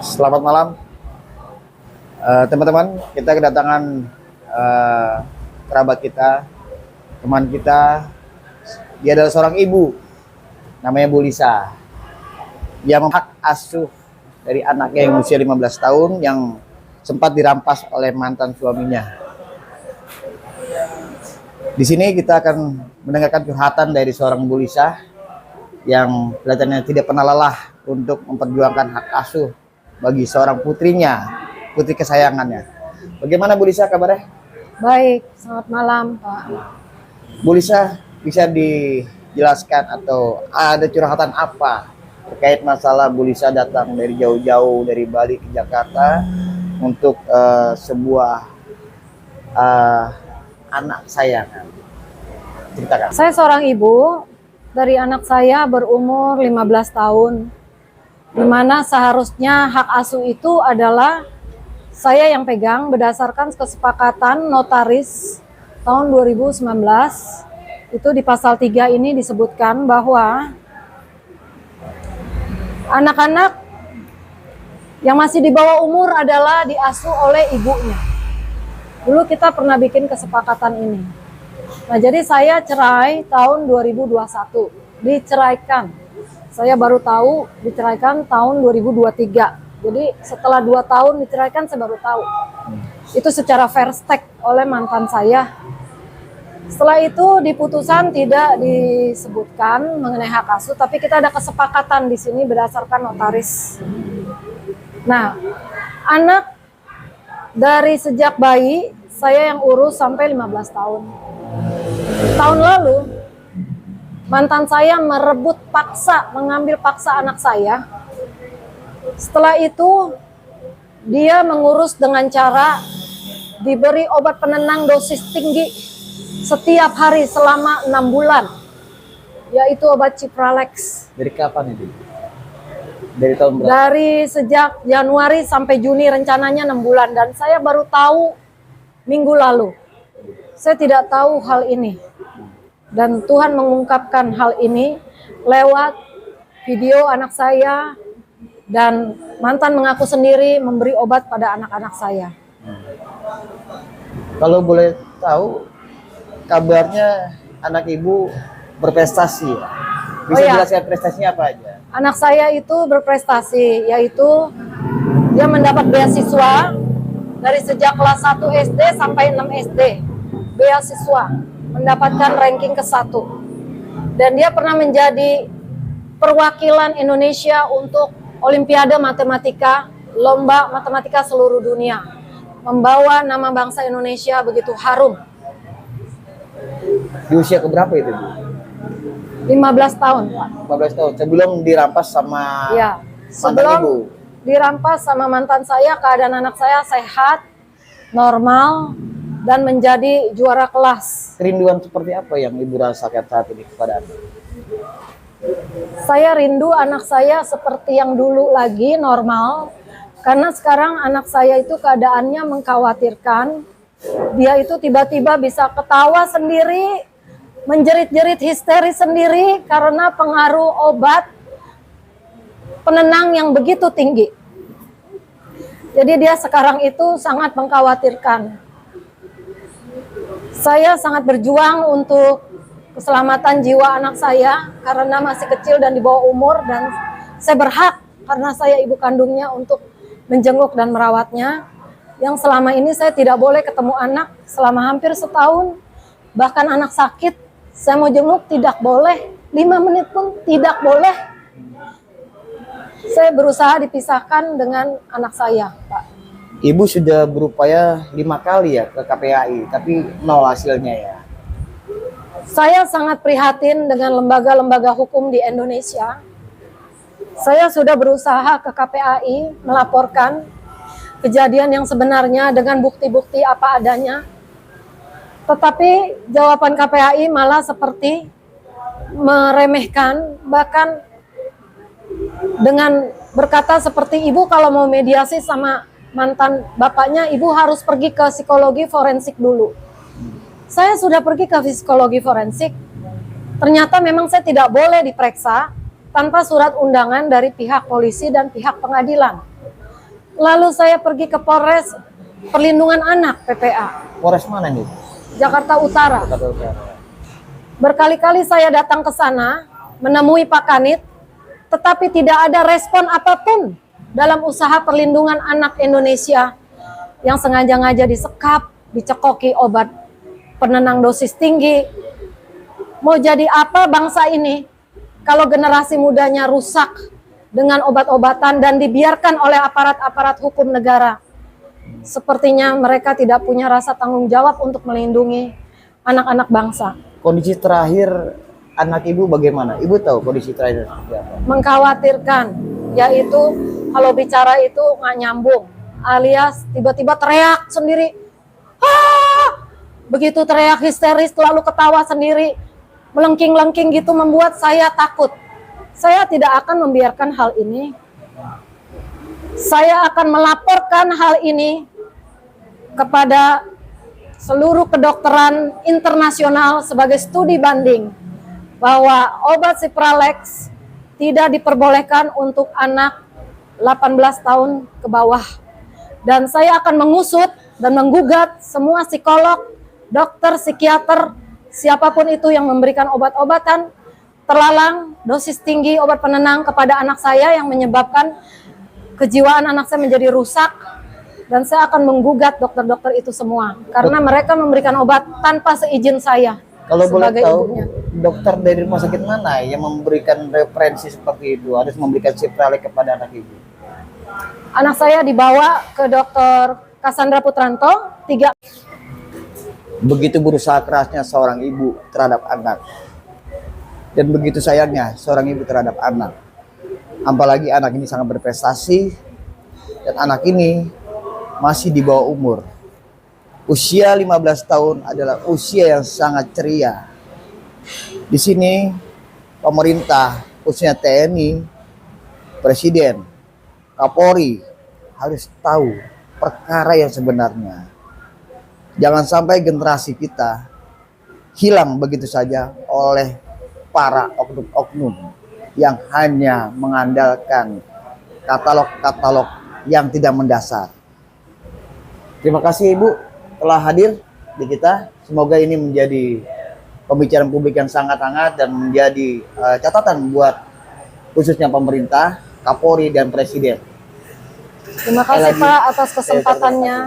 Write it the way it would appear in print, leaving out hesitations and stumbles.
Selamat malam, teman-teman. Kita kedatangan kerabat kita, teman kita. Dia adalah seorang ibu, namanya Bu Lisa. Dia hak asuh dari anaknya yang usia 15 tahun yang sempat dirampas oleh mantan suaminya. Di sini kita akan mendengarkan curhatan dari seorang Bu Lisa yang kelihatannya tidak pernah lelah untuk memperjuangkan hak asuh bagi seorang putrinya, putri kesayangannya. Bagaimana Bu Lisa kabarnya? Baik, selamat malam Pak. Bu Lisa, bisa dijelaskan atau ada curhatan apa terkait masalah Bu Lisa datang dari jauh-jauh dari Bali ke Jakarta untuk sebuah anak kesayangan? Ceritakan. Saya seorang ibu dari anak saya berumur 15 tahun. Di mana seharusnya hak asuh itu adalah saya yang pegang berdasarkan kesepakatan notaris tahun 2019. Itu di pasal 3 ini disebutkan bahwa anak-anak yang masih di bawah umur adalah diasuh oleh ibunya. Dulu kita pernah bikin kesepakatan ini. Nah, jadi saya cerai tahun 2021, diceraikan. Saya baru tahu diceraikan tahun 2023. Jadi setelah 2 tahun diceraikan saya baru tahu. Itu secara fair stake oleh mantan saya. Setelah itu di putusan tidak disebutkan mengenai hak asuh, tapi kita ada kesepakatan di sini berdasarkan notaris. Nah, anak dari sejak bayi saya yang urus sampai 15 tahun. Tahun lalu mantan saya merebut paksa, mengambil paksa anak saya. Setelah itu dia mengurus dengan cara diberi obat penenang dosis tinggi setiap hari selama 6 bulan, yaitu obat Cipralex. Dari kapan itu? Dari tahun berapa? Dari sejak Januari sampai Juni, rencananya 6 bulan, dan saya baru tahu minggu lalu. Saya tidak tahu hal ini, dan Tuhan mengungkapkan hal ini lewat video anak saya, dan mantan mengaku sendiri memberi obat pada anak-anak saya. Kalau boleh tahu, kabarnya anak ibu berprestasi. Bisa jelaskan prestasinya apa aja? Anak saya itu berprestasi, yaitu dia mendapat beasiswa dari sejak kelas 1 SD sampai 6 SD. Beasiswa, mendapatkan ranking ke-1. Dan dia pernah menjadi perwakilan Indonesia untuk Olimpiade Matematika, lomba matematika seluruh dunia. Membawa nama bangsa Indonesia begitu harum. Di usia keberapa itu, Bu? 15 tahun, Pak. 15 tahun, sebelum dirampas sama Ya, mantan ibu. sebelum dirampas sama mantan saya, keadaan anak saya sehat, normal, dan menjadi juara kelas. Kerinduan seperti apa yang ibu rasakan saat ini kepada Anda? Saya rindu anak saya seperti yang dulu lagi, normal. Karena sekarang anak saya itu keadaannya mengkhawatirkan. Dia itu tiba-tiba bisa ketawa sendiri, menjerit-jerit histeris sendiri karena pengaruh obat penenang yang begitu tinggi. Jadi dia sekarang itu sangat mengkhawatirkan. Saya sangat berjuang untuk keselamatan jiwa anak saya karena masih kecil dan di bawah umur, dan saya berhak karena saya ibu kandungnya untuk menjenguk dan merawatnya. Yang selama ini saya tidak boleh ketemu anak selama hampir setahun. Bahkan anak sakit, saya mau jenguk tidak boleh, 5 menit pun tidak boleh. Saya berusaha dipisahkan dengan anak saya, Pak. Ibu sudah berupaya 5 kali ya ke KPAI, tapi nol hasilnya ya. Saya sangat prihatin dengan lembaga-lembaga hukum di Indonesia. Saya sudah berusaha ke KPAI melaporkan kejadian yang sebenarnya dengan bukti-bukti apa adanya. Tetapi jawaban KPAI malah seperti meremehkan, bahkan dengan berkata seperti, ibu kalau mau mediasi sama mantan bapaknya, ibu harus pergi ke psikologi forensik dulu. Saya sudah pergi ke psikologi forensik, ternyata memang saya tidak boleh diperiksa tanpa surat undangan dari pihak polisi dan pihak pengadilan. Lalu saya pergi ke Polres Perlindungan Anak PPA Polres mana nih? Jakarta Utara. Jakarta Utara. Berkali-kali saya datang ke sana menemui Pak Kanit, tetapi tidak ada respon apapun dalam usaha perlindungan anak Indonesia yang sengaja-ngaja disekap, dicekoki obat penenang dosis tinggi. Mau jadi apa bangsa ini kalau generasi mudanya rusak dengan obat-obatan dan dibiarkan oleh aparat-aparat hukum negara? Sepertinya mereka tidak punya rasa tanggung jawab untuk melindungi anak-anak bangsa. Kondisi terakhir anak ibu bagaimana? Ibu tahu kondisi terakhir seperti apa? Mengkhawatirkan, yaitu kalau bicara itu nggak nyambung, alias tiba-tiba teriak sendiri. Ah! Begitu teriak histeris lalu ketawa sendiri, melengking-lengking gitu membuat saya takut. Saya tidak akan membiarkan hal ini. Saya akan melaporkan hal ini kepada seluruh kedokteran internasional sebagai studi banding bahwa obat Cipralex tidak diperbolehkan untuk anak 18 tahun ke bawah. Dan saya akan mengusut dan menggugat semua psikolog, dokter, psikiater, siapapun itu yang memberikan obat-obatan terlalang, dosis tinggi obat penenang kepada anak saya yang menyebabkan kejiwaan anak saya menjadi rusak. Dan saya akan menggugat dokter-dokter itu semua karena mereka memberikan obat tanpa seizin saya. Kalau boleh sebagai tahu, ibunya. dokter dari rumah sakit mana yang memberikan referensi seperti itu, harus memberikan Cipralex kepada anak ibu? Anak saya dibawa ke dokter Cassandra Putranto, 3. Begitu berusaha kerasnya seorang ibu terhadap anak, dan begitu sayangnya seorang ibu terhadap anak. Apalagi anak ini sangat berprestasi, dan anak ini masih di bawah umur. Usia 15 tahun adalah usia yang sangat ceria. Di sini pemerintah, khususnya TNI, Presiden, Kapolri harus tahu perkara yang sebenarnya. Jangan sampai generasi kita hilang begitu saja oleh para oknum-oknum yang hanya mengandalkan katalog-katalog yang tidak mendasar. Terima kasih Ibu telah hadir di kita. Semoga ini menjadi pembicaraan publik yang sangat hangat dan menjadi catatan buat khususnya pemerintah, Kapolri dan Presiden. Terima kasih Pak atas kesempatannya.